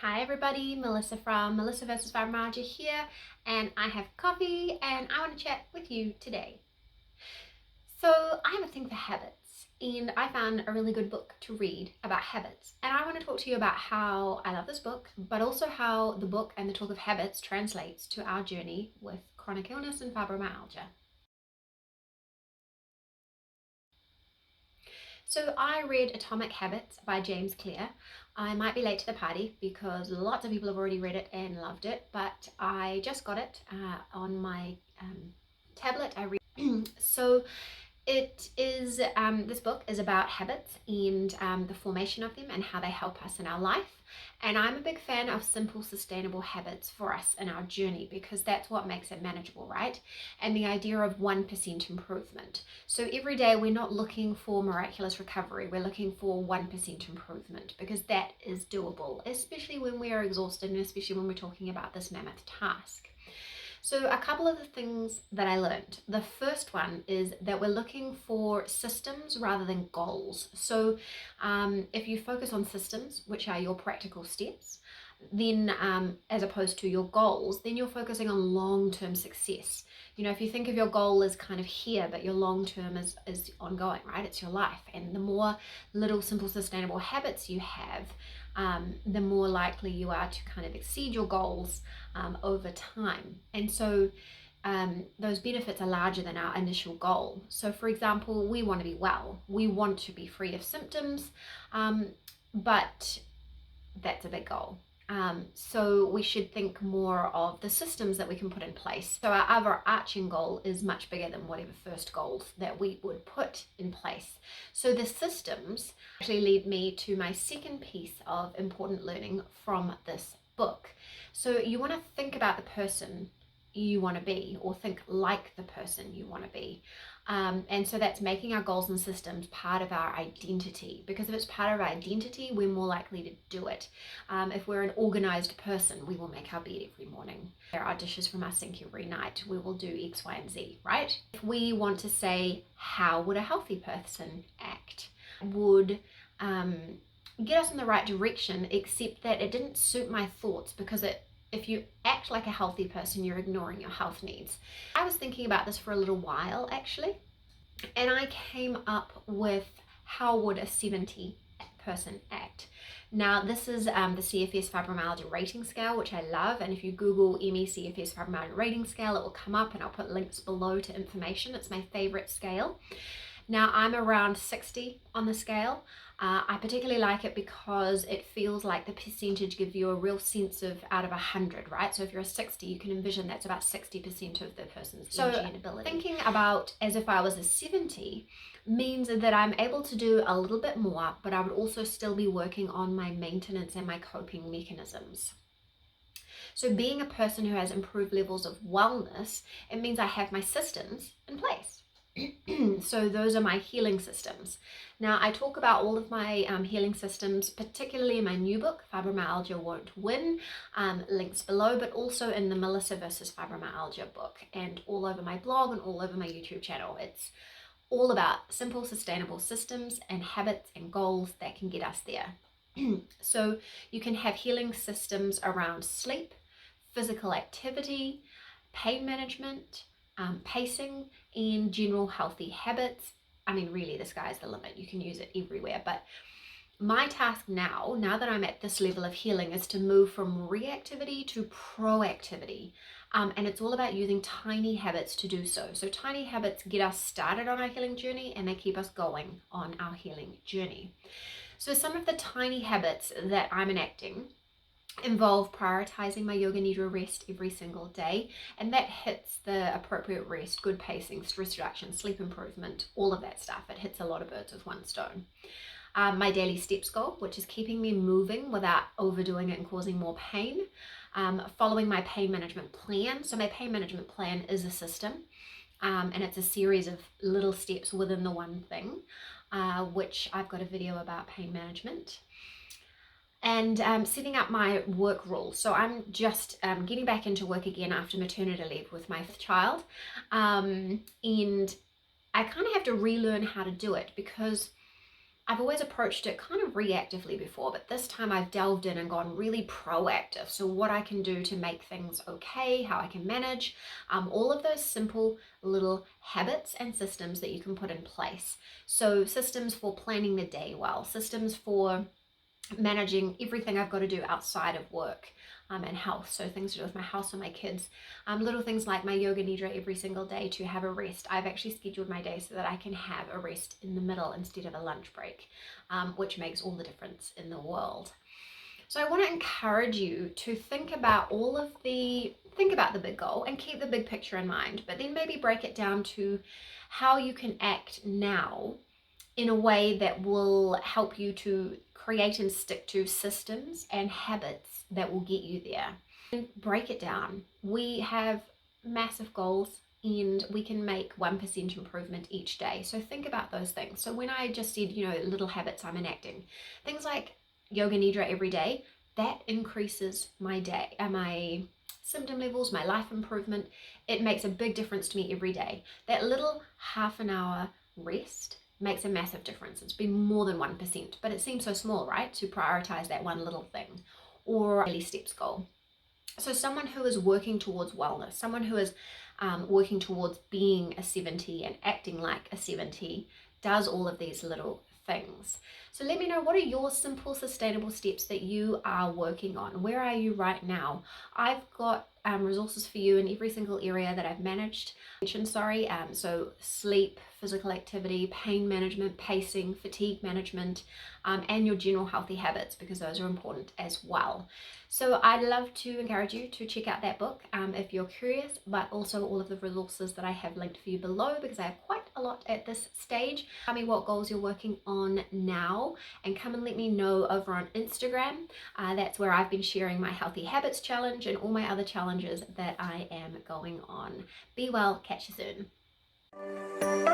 Hi everybody, Melissa from Melissa vs. Fibromyalgia here, and I have coffee and I want to chat with you today. So I have a thing for habits, and I found a really good book to read about habits, and I want to talk to you about how I love this book, but also how the book and the talk of habits translates to our journey with chronic illness and fibromyalgia. So I read Atomic Habits by James Clear. I might be late to the party because lots of people have already read it and loved it, but I just got it on my tablet. I read so it is this book is about habits and the formation of them and how they help us in our life. And I'm a big fan of simple, sustainable habits for us in our journey because that's what makes it manageable, right? And the idea of 1% improvement. So every day we're not looking for miraculous recovery, we're looking for 1% improvement because that is doable, especially when we are exhausted and especially when we're talking about this mammoth task. So a couple of the things that I learned. The first one is that we're looking for systems rather than goals. So if you focus on systems, which are your practical steps, then as opposed to your goals, then you're focusing on long-term success. You know, if you think of your goal as kind of here, but your long-term is ongoing, right? It's your life. And the more little, simple, sustainable habits you have, the more likely you are to kind of exceed your goals over time. And so those benefits are larger than our initial goal. So for example, we want to be well, we want to be free of symptoms, but that's a big goal. So we should think more of the systems that we can put in place. So our overarching goal is much bigger than whatever first goals that we would put in place. So the systems actually lead me to my second piece of important learning from this book. So you want to think about the person you want to be, or think like the person you want to be. And so that's making our goals and systems part of our identity, because if it's part of our identity, we're more likely to do it. If we're an organized person, we will make our bed every morning. There are dishes from our sink every night. We will do X, Y, and Z, right? If we want to say, how would a healthy person act? Would get us in the right direction, except that it didn't suit my thoughts because if you act like a healthy person, you're ignoring your health needs. I was thinking about this for a little while actually, and I came up with how would a 70 person act. Now this is the CFS fibromyalgia rating scale, which I love, and if you Google ME CFS fibromyalgia rating scale, it will come up and I'll put links below to information. It's my favorite scale. Now I'm around 60 on the scale. I particularly like it because it feels like the percentage gives you a real sense of out of 100, right? So if you're a 60, you can envision that's about 60% of the person's energy and ability. Thinking about as if I was a 70 means that I'm able to do a little bit more, but I would also still be working on my maintenance and my coping mechanisms. So being a person who has improved levels of wellness, it means I have my systems in place. So those are my healing systems. Now I talk about all of my healing systems, particularly in my new book, Fibromyalgia Won't Win, links below, but also in the Melissa vs. Fibromyalgia book and all over my blog and all over my YouTube channel. It's all about simple, sustainable systems and habits and goals that can get us there. So you can have healing systems around sleep, physical activity, pain management, pacing, and general healthy habits. I mean, really, the sky's the limit. You can use it everywhere. But my task now that I'm at this level of healing, is to move from reactivity to proactivity. And it's all about using tiny habits to do so. So tiny habits get us started on our healing journey and they keep us going on our healing journey. So some of the tiny habits that I'm enacting involve prioritizing my yoga nidra rest every single day, and that hits the appropriate rest, good pacing, stress reduction, sleep improvement, all of that stuff. It hits a lot of birds with one stone. My daily steps goal, which is keeping me moving without overdoing it and causing more pain. Following my pain management plan. So my pain management plan is a system, and it's a series of little steps within the one thing, which I've got a video about pain management. And setting up my work rules. So I'm just getting back into work again after maternity leave with my child, and I kind of have to relearn how to do it because I've always approached it kind of reactively before, but this time I've delved in and gone really proactive. So what I can do to make things okay, how I can manage, all of those simple little habits and systems that you can put in place. So systems for planning the day well, systems for managing everything I've got to do outside of work. And health, so things to do with my house and my kids. Little things like my yoga nidra every single day to have a rest. I've actually scheduled my day so that I can have a rest in the middle instead of a lunch break, which makes all the difference in the world. So I want to encourage you to think about the big goal and keep the big picture in mind, but then maybe break it down to how you can act now in a way that will help you to create and stick to systems and habits that will get you there. And break it down. We have massive goals and we can make 1% improvement each day. So think about those things. So when I just said, little habits I'm enacting, things like yoga nidra every day, that increases my day, my symptom levels, my life improvement. It makes a big difference to me every day. That little half an hour rest makes a massive difference. It's been more than 1%, but it seems so small, right? To prioritize that one little thing or a daily steps goal. So someone who is working towards wellness, someone who is working towards being a 70 and acting like a 70 does all of these little things. So let me know, what are your simple sustainable steps that you are working on? Where are you right now? I've got resources for you in every single area that I've managed. So sleep, physical activity, pain management, pacing, fatigue management, and your general healthy habits, because those are important as well. So I'd love to encourage you to check out that book if you're curious, but also all of the resources that I have linked for you below, because I have quite a lot at this stage. Tell me what goals you're working on now, and come and let me know over on Instagram. That's where I've been sharing my Healthy Habits Challenge and all my other challenges that I am going on. Be well, catch you soon.